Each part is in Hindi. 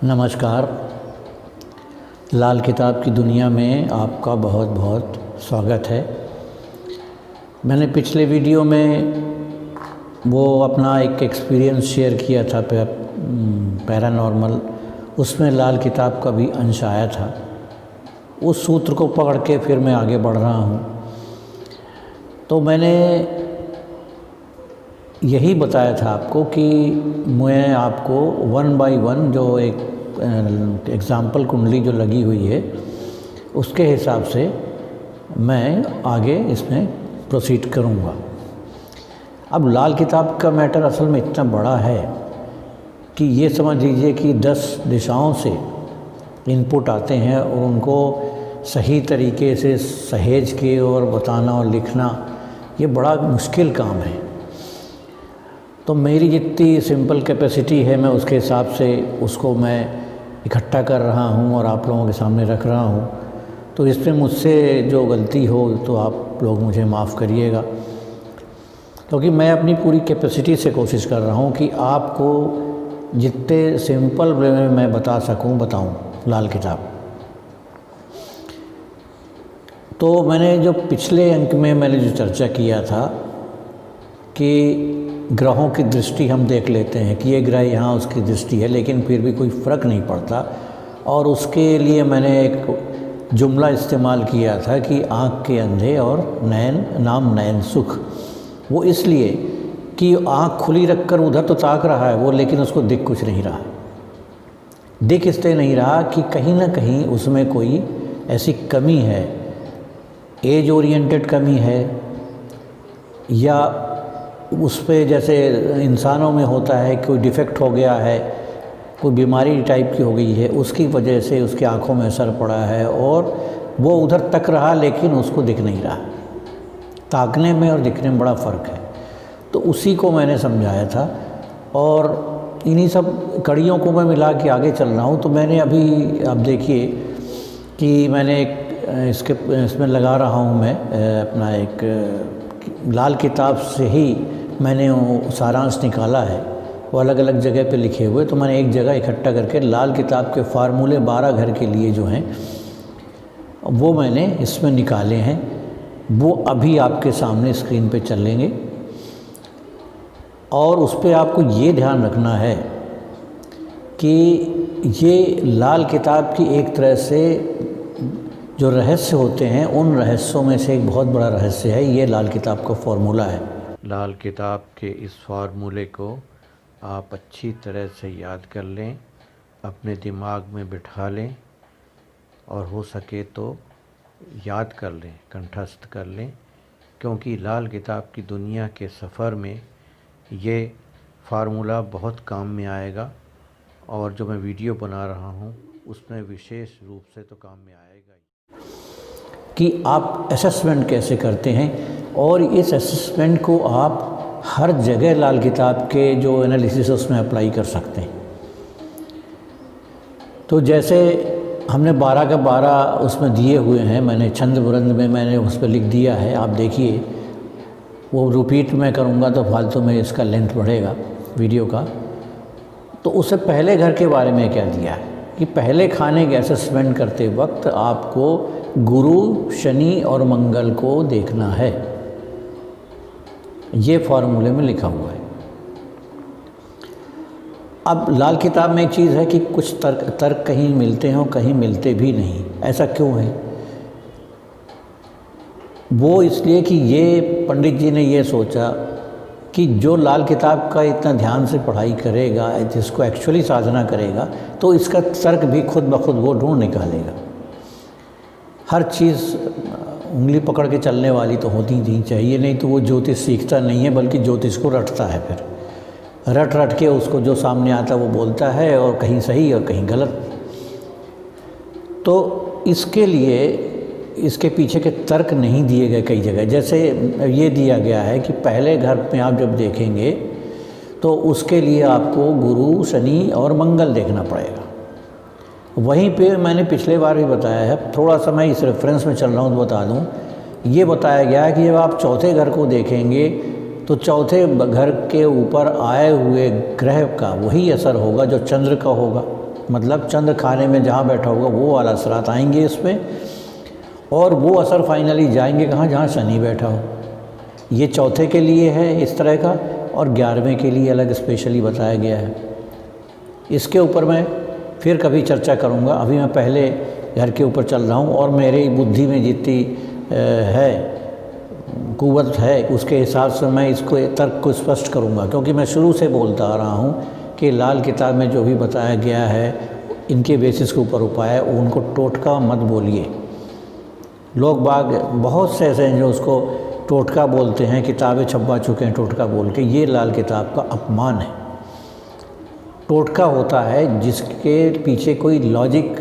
नमस्कार। लाल किताब की दुनिया में आपका बहुत बहुत स्वागत है। मैंने पिछले वीडियो में वो अपना एक एक्सपीरियंस शेयर किया था पैरानॉर्मल, उसमें लाल किताब का भी अंश आया था। उस सूत्र को पकड़ के फिर मैं आगे बढ़ रहा हूँ। तो मैंने यही बताया था आपको कि मैं आपको 1 बाय 1 जो एक एग्ज़ाम्पल कुंडली जो लगी हुई है उसके हिसाब से मैं आगे इसमें प्रोसीड करूँगा। अब लाल किताब का मैटर असल में इतना बड़ा है कि ये समझ लीजिए कि 10 दिशाओं से इनपुट आते हैं और उनको सही तरीके से सहेज के और बताना और लिखना ये बड़ा मुश्किल काम है। तो मेरी जितनी सिंपल कैपेसिटी है मैं उसके हिसाब से उसको मैं इकट्ठा कर रहा हूँ और आप लोगों के सामने रख रहा हूँ। तो इसमें मुझसे जो गलती हो तो आप लोग मुझे माफ़ करिएगा, क्योंकि मैं अपनी पूरी कैपेसिटी से कोशिश कर रहा हूँ कि आपको जितने सिंपल वे में मैं बता सकूँ बताऊँ लाल किताब। तो मैंने जो पिछले अंक में मैंने जो चर्चा किया था कि ग्रहों की दृष्टि हम देख लेते हैं कि ये ग्रह यहाँ उसकी दृष्टि है, लेकिन फिर भी कोई फ़र्क नहीं पड़ता। और उसके लिए मैंने एक जुमला इस्तेमाल किया था कि आँख के अंधे और नैन नाम नैन सुख। वो इसलिए कि आँख खुली रखकर उधर तो ताक रहा है वो, लेकिन उसको दिख कुछ नहीं रहा। दिख इसलिए नहीं रहा कि कहीं ना कहीं उसमें कोई ऐसी कमी है, एज ओरिएंटेड कमी है, या उस पे जैसे इंसानों में होता है कोई डिफ़ेक्ट हो गया है, कोई बीमारी टाइप की हो गई है, उसकी वजह से उसकी आँखों में असर पड़ा है और वो उधर तक रहा लेकिन उसको दिख नहीं रहा। ताकने में और दिखने में बड़ा फ़र्क है। तो उसी को मैंने समझाया था और इन्हीं सब कड़ियों को मैं मिला के आगे चल रहा हूँ। तो मैंने अभी अब देखिए कि मैंने एक इसमें लगा रहा हूँ मैं अपना एक लाल किताब से ही मैंने वो सारांश निकाला है, वो अलग अलग जगह पे लिखे हुए। तो मैंने एक जगह इकट्ठा करके लाल किताब के फार्मूले 12 घर के लिए जो हैं वो मैंने इसमें निकाले हैं। वो अभी आपके सामने स्क्रीन पे चलेंगे और उस पर आपको ये ध्यान रखना है कि ये लाल किताब की एक तरह से जो रहस्य होते हैं उन रहस्यों में से एक बहुत बड़ा रहस्य है, ये लाल किताब का फॉर्मूला है। लाल किताब के इस फार्मूले को आप अच्छी तरह से याद कर लें, अपने दिमाग में बिठा लें और हो सके तो याद कर लें, कंठस्थ कर लें, क्योंकि लाल किताब की दुनिया के सफ़र में ये फार्मूला बहुत काम में आएगा और जो मैं वीडियो बना रहा हूँ उसमें विशेष रूप से तो काम में आएगा कि आप असेसमेंट कैसे करते हैं। और इस असेसमेंट को आप हर जगह लाल किताब के जो एनालिसिस है उसमें अप्लाई कर सकते हैं। तो जैसे हमने 12 का 12 उसमें दिए हुए हैं, मैंने छंद वृंद में मैंने उस पर लिख दिया है। आप देखिए, वो रिपीट मैं करूँगा तो फालतू में इसका लेंथ बढ़ेगा वीडियो का। तो उससे पहले घर के बारे में क्या दिया है कि पहले खाने के असेसमेंट करते वक्त आपको गुरु, शनि और मंगल को देखना है। ये फॉर्मूले में लिखा हुआ है। अब लाल किताब में एक चीज़ है कि कुछ तर्क कहीं मिलते हैं और कहीं मिलते भी नहीं। ऐसा क्यों है? वो इसलिए कि ये पंडित जी ने ये सोचा कि जो लाल किताब का इतना ध्यान से पढ़ाई करेगा, जिसको एक्चुअली साधना करेगा, तो इसका तर्क भी खुद ब खुद वो ढूंढ निकालेगा। हर चीज़ उंगली पकड़ के चलने वाली तो होती नहीं चाहिए, नहीं तो वो ज्योतिष सीखता नहीं है बल्कि ज्योतिष को रटता है। फिर रट रट के उसको जो सामने आता वो बोलता है और कहीं सही और कहीं गलत। तो इसके लिए इसके पीछे के तर्क नहीं दिए गए कई जगह। जैसे ये दिया गया है कि पहले घर में आप जब देखेंगे तो उसके लिए आपको गुरु, शनि और मंगल देखना पड़ेगा। वहीं पे मैंने पिछले बार भी बताया है, थोड़ा सा मैं इस रेफरेंस में चल रहा हूँ तो बता दूँ। ये बताया गया है कि जब आप चौथे घर को देखेंगे तो चौथे घर के ऊपर आए हुए ग्रह का वही असर होगा जो चंद्र का होगा। मतलब चंद्र खाने में जहाँ बैठा होगा वो वाला असरात आएंगे इसमें, और वो असर फाइनली जाएंगे कहाँ, जहाँ शनि बैठा हो। ये चौथे के लिए है इस तरह का, और 11वें के लिए अलग स्पेशली बताया गया है। इसके ऊपर मैं फिर कभी चर्चा करूँगा, अभी मैं पहले घर के ऊपर चल रहा हूँ, और मेरी बुद्धि में जितनी है कुव्वत है उसके हिसाब से मैं इसको तर्क को स्पष्ट करूँगा, क्योंकि मैं शुरू से बोलता आ रहा हूँ कि लाल किताब में जो भी बताया गया है इनके बेसिस के ऊपर उपाय, उनको टोटका मत बोलिए। लोग बाग बहुत से ऐसे हैं जो उसको टोटका बोलते हैं, किताबें छपवा चुके हैं टोटका बोल के। ये लाल किताब का अपमान है। टोटका होता है जिसके पीछे कोई लॉजिक,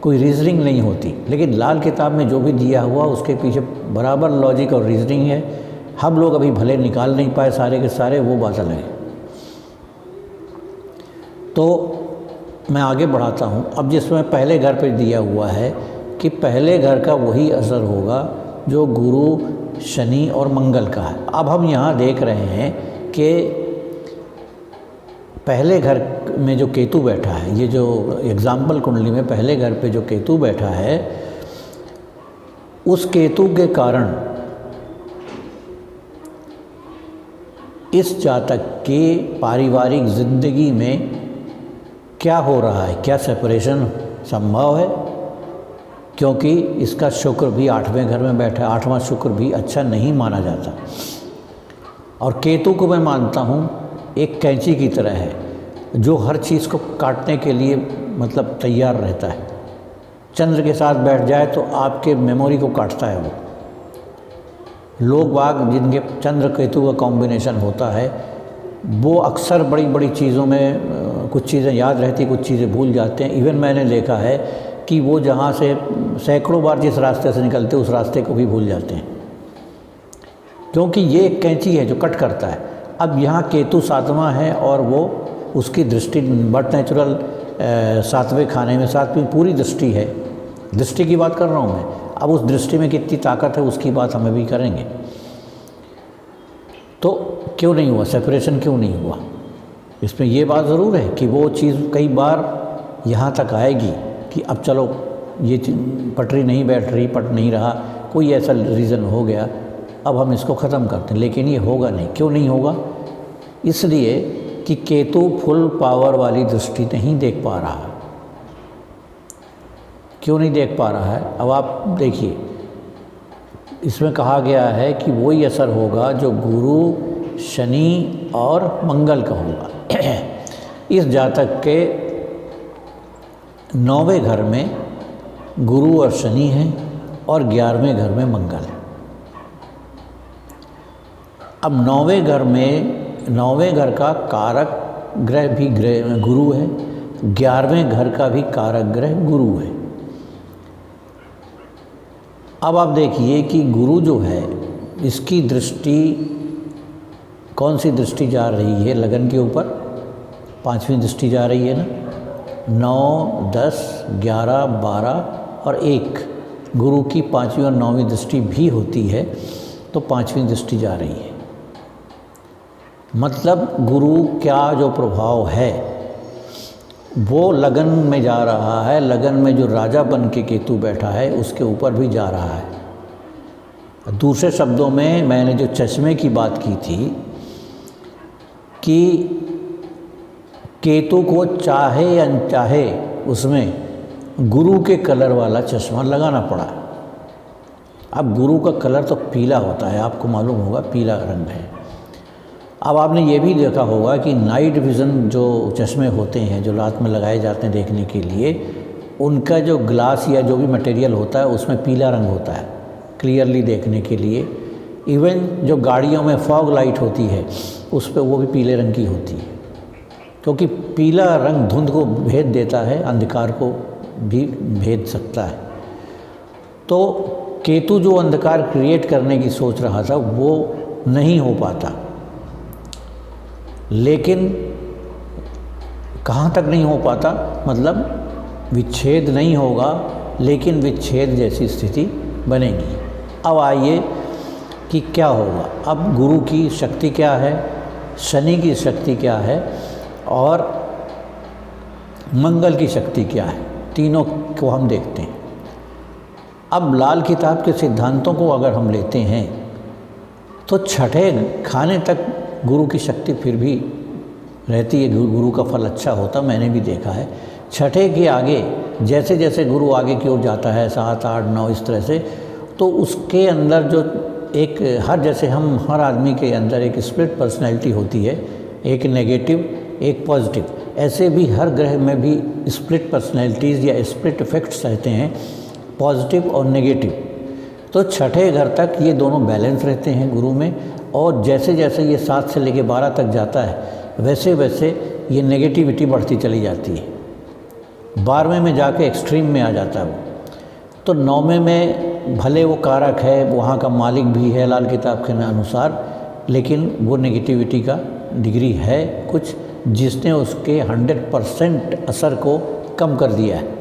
कोई रीजनिंग नहीं होती, लेकिन लाल किताब में जो भी दिया हुआ उसके पीछे बराबर लॉजिक और रीजनिंग है। हम लोग अभी भले निकाल नहीं पाए सारे के सारे, वो बात अलग है। तो मैं आगे बढ़ाता हूँ। अब जिसमें पहले घर पे दिया हुआ है कि पहले घर का वही असर होगा जो गुरु, शनि और मंगल का है। अब हम यहाँ देख रहे हैं कि पहले घर में जो केतु बैठा है, ये जो एग्जाम्पल कुंडली में पहले घर पे जो केतु बैठा है, उस केतु के कारण इस जातक के पारिवारिक ज़िंदगी में क्या हो रहा है, क्या सेपरेशन संभव है, क्योंकि इसका शुक्र भी 8वें घर में बैठा है। 8वां शुक्र भी अच्छा नहीं माना जाता, और केतु को मैं मानता हूँ एक कैंची की तरह है जो हर चीज़ को काटने के लिए मतलब तैयार रहता है। चंद्र के साथ बैठ जाए तो आपके मेमोरी को काटता है वो। लोग बाग जिनके चंद्र केतु का कॉम्बिनेशन होता है वो अक्सर बड़ी बड़ी चीज़ों में कुछ चीज़ें याद रहती, कुछ चीज़ें भूल जाते हैं। इवन मैंने देखा है कि वो जहाँ से सैकड़ों बार जिस रास्ते से निकलते उस रास्ते को भी भूल जाते हैं, क्योंकि ये एक कैंची है जो कट करता है। अब यहाँ केतु 7वां है और वो उसकी दृष्टि बट नेचुरल 7वें खाने में 7वीं पूरी दृष्टि है। दृष्टि की बात कर रहा हूँ मैं। अब उस दृष्टि में कितनी ताकत है उसकी बात हमें भी करेंगे। तो क्यों नहीं हुआ सेपरेशन, क्यों नहीं हुआ, इसमें ये बात ज़रूर है कि वो चीज़ कई बार यहाँ तक आएगी कि अब चलो ये पटरी नहीं बैठ रही, पट नहीं रहा, कोई ऐसा रीज़न हो गया, अब हम इसको ख़त्म करते हैं। लेकिन ये होगा नहीं। क्यों नहीं होगा? इसलिए कि केतु फुल पावर वाली दृष्टि नहीं देख पा रहा है। क्यों नहीं देख पा रहा है? अब आप देखिए, इसमें कहा गया है कि वही असर होगा जो गुरु, शनि और मंगल का होगा। इस जातक के 9वें घर में गुरु और शनि हैं और 11वें घर में मंगल है। अब 9वें घर का कारक ग्रह भी गुरु है, 11वें घर का भी कारक ग्रह गुरु है। अब आप देखिए कि गुरु जो है इसकी दृष्टि, कौन सी दृष्टि जा रही है लगन के ऊपर? 5वीं दृष्टि जा रही है ना। 9, 10, 11, 12 और 1 गुरु की 5वीं और 9वीं दृष्टि भी होती है, तो 5वीं दृष्टि जा रही है। मतलब गुरु क्या जो प्रभाव है वो लगन में जा रहा है। लगन में जो राजा बन के केतु बैठा है उसके ऊपर भी जा रहा है। दूसरे शब्दों में मैंने जो चश्मे की बात की थी कि केतु को चाहे अनचाहे उसमें गुरु के कलर वाला चश्मा लगाना पड़ा। अब गुरु का कलर तो पीला होता है, आपको मालूम होगा पीला रंग है। अब आपने ये भी देखा होगा कि नाइट विज़न जो चश्मे होते हैं जो रात में लगाए जाते हैं देखने के लिए, उनका जो ग्लास या जो भी मटेरियल होता है उसमें पीला रंग होता है क्लियरली देखने के लिए। इवन जो गाड़ियों में फॉग लाइट होती है उस पर वो भी पीले रंग की होती है, क्योंकि पीला रंग धुंध को भेद देता है, अंधकार को भी भेद सकता है। तो केतु जो अंधकार क्रिएट करने की सोच रहा था वो नहीं हो पाता। लेकिन कहाँ तक नहीं हो पाता? मतलब विच्छेद नहीं होगा, लेकिन विच्छेद जैसी स्थिति बनेगी। अब आइए कि क्या होगा। अब गुरु की शक्ति क्या है, शनि की शक्ति क्या है और मंगल की शक्ति क्या है, तीनों को हम देखते हैं। अब लाल किताब के सिद्धांतों को अगर हम लेते हैं तो छठे खाने तक गुरु की शक्ति फिर भी रहती है, गुरु का फल अच्छा होता, मैंने भी देखा है। छठे के आगे जैसे जैसे गुरु आगे की ओर जाता है, 7, 8, 9 इस तरह से, तो उसके अंदर जो एक जैसे हम हर आदमी के अंदर एक स्प्लिट पर्सनैलिटी होती है, एक नेगेटिव एक पॉजिटिव, ऐसे भी हर ग्रह में भी स्प्लिट पर्सनैलिटीज़ या स्प्लिट इफेक्ट्स रहते हैं, पॉजिटिव और नेगेटिव। तो छठे घर तक ये दोनों बैलेंस रहते हैं गुरु में, और जैसे जैसे ये 7 से लेकर 12 तक जाता है वैसे वैसे ये नेगेटिविटी बढ़ती चली जाती है। 12वें में जाके एक्सट्रीम में आ जाता है वो। तो 9वें में भले वो कारक है, वहाँ का मालिक भी है लाल किताब के अनुसार, लेकिन वो नेगेटिविटी का डिग्री है कुछ, जिसने उसके 100% असर को कम कर दिया है।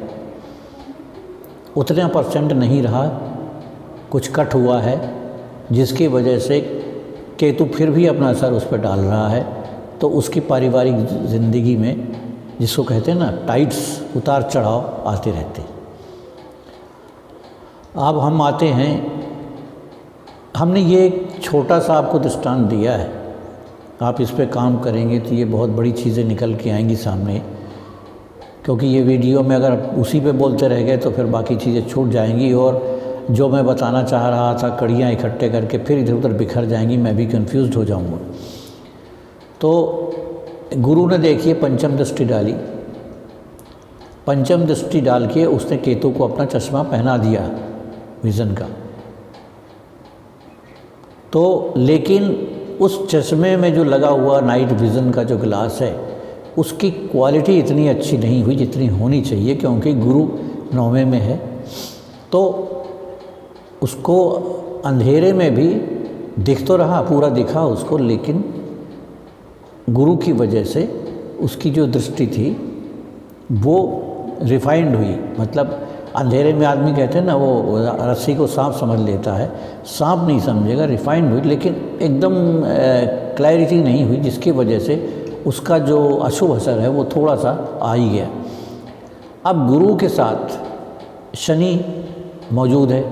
उतना परसेंट नहीं रहा, कुछ कट हुआ है, जिसकी वजह से केतु फिर भी अपना असर उस पर डाल रहा है। तो उसकी पारिवारिक ज़िंदगी में, जिसको कहते हैं ना टाइड्स, उतार चढ़ाव आते रहते हैं। अब हम आते हैं, हमने ये एक छोटा सा आपको दृष्टांत दिया है, आप इस पे काम करेंगे तो ये बहुत बड़ी चीज़ें निकल के आएंगी सामने, क्योंकि ये वीडियो में अगर उसी पे बोलते रह गए तो फिर बाकी चीज़ें छूट जाएंगी, और जो मैं बताना चाह रहा था कड़ियाँ इकट्ठे करके फिर इधर उधर बिखर जाएंगी, मैं भी कंफ्यूज हो जाऊंगा। तो गुरु ने देखिए पंचम दृष्टि डाली, पंचम दृष्टि डाल के उसने केतु को अपना चश्मा पहना दिया विज़न का। तो लेकिन उस चश्मे में जो लगा हुआ नाइट विज़न का जो ग्लास है, उसकी क्वालिटी इतनी अच्छी नहीं हुई जितनी होनी चाहिए, क्योंकि गुरु 9वें में है। तो उसको अंधेरे में भी दिख तो रहा, पूरा दिखा उसको, लेकिन गुरु की वजह से उसकी जो दृष्टि थी वो रिफाइंड हुई। मतलब अंधेरे में आदमी कहते हैं ना, वो रस्सी को सांप समझ लेता है, सांप नहीं समझेगा, रिफाइंड हुई, लेकिन एकदम क्लैरिटी नहीं हुई, जिसकी वजह से उसका जो अशुभ असर है वो थोड़ा सा आ ही गया। अब गुरु के साथ शनि मौजूद है,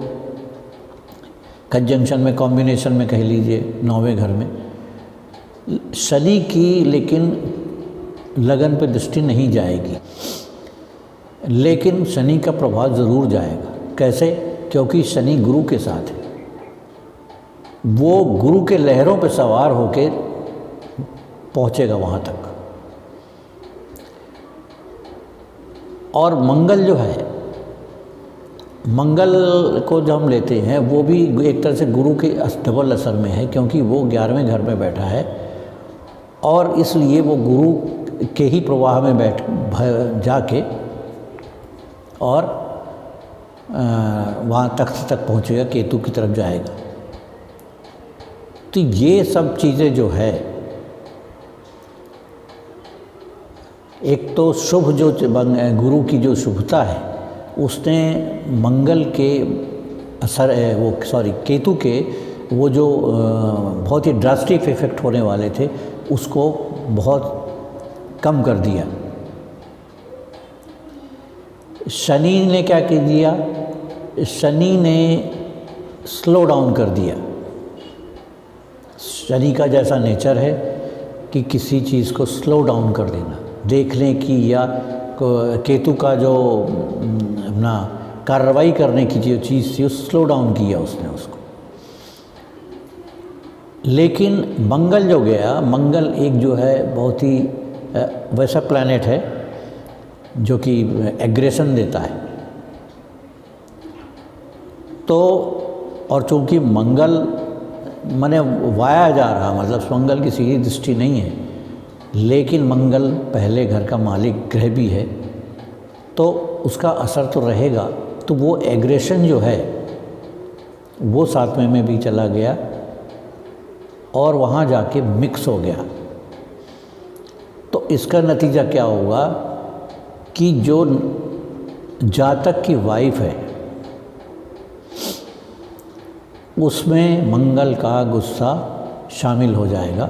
कंजंक्शन में, कॉम्बिनेशन में कह लीजिए, 9वें घर में शनि की, लेकिन लगन पे दृष्टि नहीं जाएगी, लेकिन शनि का प्रभाव ज़रूर जाएगा। कैसे? क्योंकि शनि गुरु के साथ है, वो गुरु के लहरों पे सवार होके पहुँचेगा वहाँ तक। और मंगल जो है, मंगल को जो हम लेते हैं वो भी एक तरह से गुरु के डबल असर में है, क्योंकि वो 11वें घर में बैठा है, और इसलिए वो गुरु के ही प्रवाह में जाके और वहाँ तख्त तक पहुँचेगा, केतु की तरफ जाएगा। तो ये सब चीज़ें जो है, एक तो शुभ जो गुरु की जो शुभता है, उसने मंगल के असर केतु के वो जो बहुत ही ड्रास्टिक इफेक्ट होने वाले थे उसको बहुत कम कर दिया। शनि ने क्या कर दिया? शनि ने स्लो डाउन कर दिया। शनि का जैसा नेचर है कि किसी चीज़ को स्लो डाउन कर देना, देखने की, या केतु का जो अपना कार्रवाई करने की जो चीज़ थी, उस स्लो डाउन किया उसने उसको। लेकिन मंगल जो गया, मंगल एक जो है बहुत ही वैसा प्लैनेट है जो कि एग्रेशन देता है। तो और चूँकि मंगल माने वाया जा रहा, मतलब मंगल की सीधी दृष्टि नहीं है, लेकिन मंगल पहले घर का मालिक ग्रह भी है, तो उसका असर तो रहेगा। तो वो एग्रेशन जो है वो 7वें में भी चला गया और वहाँ जाके मिक्स हो गया। तो इसका नतीजा क्या होगा कि जो जातक की वाइफ है उसमें मंगल का गुस्सा शामिल हो जाएगा,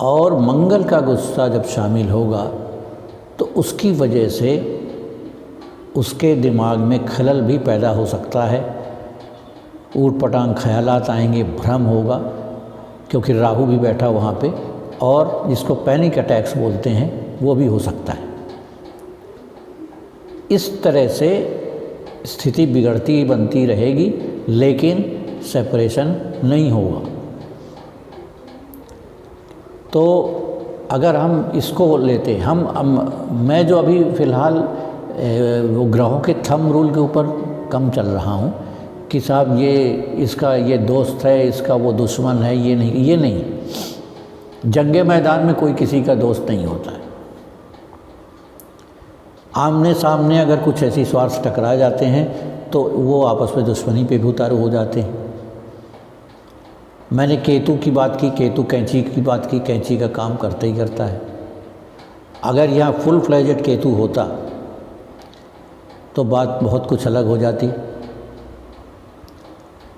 और मंगल का गुस्सा जब शामिल होगा तो उसकी वजह से उसके दिमाग में खलल भी पैदा हो सकता है, ऊट पटांग ख्यालात आएंगे, भ्रम होगा, क्योंकि राहु भी बैठा वहाँ पे, और जिसको पैनिक अटैक्स बोलते हैं वो भी हो सकता है। इस तरह से स्थिति बिगड़ती बनती रहेगी, लेकिन सेपरेशन नहीं होगा। तो अगर हम इसको लेते मैं जो अभी फ़िलहाल वो ग्रहों के थंब रूल के ऊपर कम चल रहा हूँ कि साहब इसका ये दोस्त है, इसका वो दुश्मन है, ये नहीं। जंगे मैदान में कोई किसी का दोस्त नहीं होता है। आमने सामने अगर कुछ ऐसी स्वार्थ टकरा जाते हैं तो वो आपस में दुश्मनी पे भी उतारू हो जाते हैं। मैंने केतु की बात की, केतु कैंची की बात की, कैंची का काम करता ही करता है। अगर यहाँ फुल फ्लेजेड केतु होता तो बात बहुत कुछ अलग हो जाती।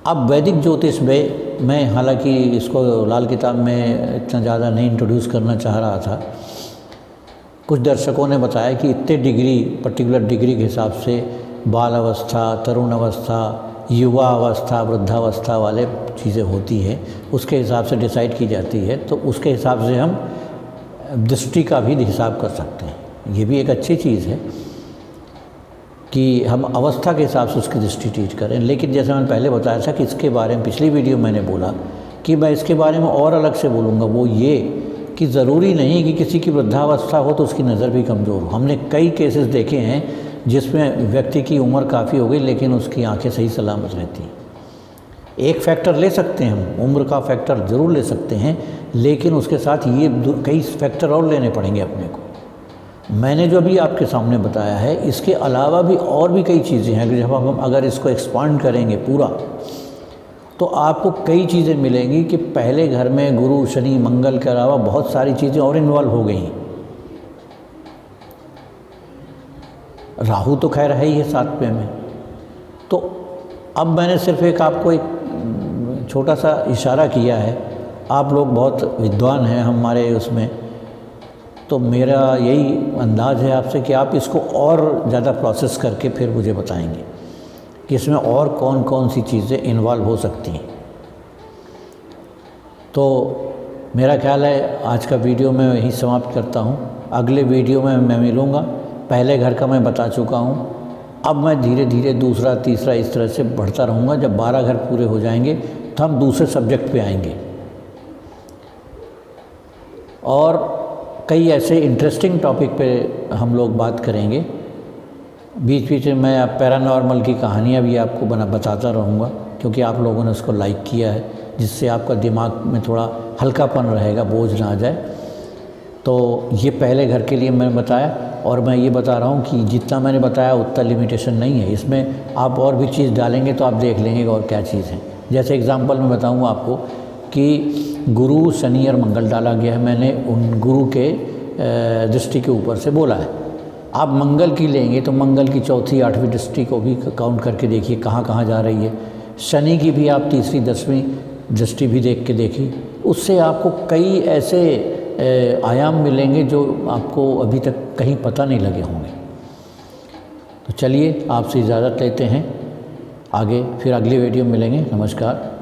अब वैदिक ज्योतिष में मैं हालांकि इसको लाल किताब में इतना ज़्यादा नहीं इंट्रोड्यूस करना चाह रहा था। कुछ दर्शकों ने बताया कि इतने डिग्री, पर्टिकुलर डिग्री के हिसाब से बाल अवस्था, तरुण अवस्था, युवा अवस्था, वृद्धावस्था वाले चीज़ें होती हैं, उसके हिसाब से डिसाइड की जाती है। तो उसके हिसाब से हम दृष्टि का भी हिसाब कर सकते हैं। ये भी एक अच्छी चीज़ है कि हम अवस्था के हिसाब से उसकी दृष्टि ट्रीट करें। लेकिन जैसे मैंने पहले बताया था कि इसके बारे में पिछली वीडियो मैंने बोला कि मैं इसके बारे में और अलग से बोलूँगा, वो ये कि ज़रूरी नहीं कि किसी की वृद्धावस्था हो तो उसकी नज़र भी कमज़ोर हो। हमने कई केसेस देखे हैं जिसमें व्यक्ति की उम्र काफ़ी हो गई लेकिन उसकी आंखें सही सलामत रहती हैं। एक फैक्टर ले सकते हैं हम, उम्र का फैक्टर ज़रूर ले सकते हैं, लेकिन उसके साथ ये कई फैक्टर और लेने पड़ेंगे अपने को। मैंने जो अभी आपके सामने बताया है, इसके अलावा भी और भी कई चीज़ें हैं। जब हम अगर इसको एक्सपांड करेंगे पूरा, तो आपको कई चीज़ें मिलेंगी कि पहले घर में गुरु, शनि, मंगल के अलावा बहुत सारी चीज़ें और इन्वॉल्व हो गई। राहु तो खैर है ही है 7वें में। तो अब मैंने सिर्फ आपको एक छोटा सा इशारा किया है। आप लोग बहुत विद्वान हैं हमारे उसमें, तो मेरा यही अंदाज़ है आपसे कि आप इसको और ज़्यादा प्रोसेस करके फिर मुझे बताएंगे कि इसमें और कौन कौन सी चीज़ें इन्वॉल्व हो सकती हैं। तो मेरा ख्याल है आज का वीडियो मैं यहीं समाप्त करता हूँ। अगले वीडियो में मैं मिलूँगा। पहले घर का मैं बता चुका हूँ, अब मैं धीरे धीरे दूसरा, तीसरा इस तरह से बढ़ता रहूँगा। जब 12 घर पूरे हो जाएंगे तो हम दूसरे सब्जेक्ट पे आएंगे और कई ऐसे इंटरेस्टिंग टॉपिक पे हम लोग बात करेंगे। बीच बीच में मैं पैरानॉर्मल की कहानियाँ भी आपको बताता रहूँगा, क्योंकि आप लोगों ने उसको लाइक किया है, जिससे आपका दिमाग में थोड़ा हल्कापन रहेगा, बोझ ना आ जाए। तो ये पहले घर के लिए मैंने बताया, और मैं ये बता रहा हूँ कि जितना मैंने बताया उतना लिमिटेशन नहीं है। इसमें आप और भी चीज़ डालेंगे तो आप देख लेंगे और क्या चीज़ है। जैसे एग्ज़ाम्पल मैं बताऊँगा आपको कि गुरु, शनि और मंगल डाला गया है। मैंने उन गुरु के दृष्टि के ऊपर से बोला है। आप मंगल की लेंगे तो मंगल की चौथी, 8वीं दृष्टि को भी काउंट करके देखिए कहाँ कहाँ जा रही है। शनि की भी आप तीसरी, 10वीं दृष्टि भी देख के देखिए। उससे आपको कई ऐसे आयाम मिलेंगे जो आपको अभी तक कहीं पता नहीं लगे होंगे। तो चलिए आपसे इजाज़त लेते हैं, आगे फिर अगली वीडियो में मिलेंगे। नमस्कार।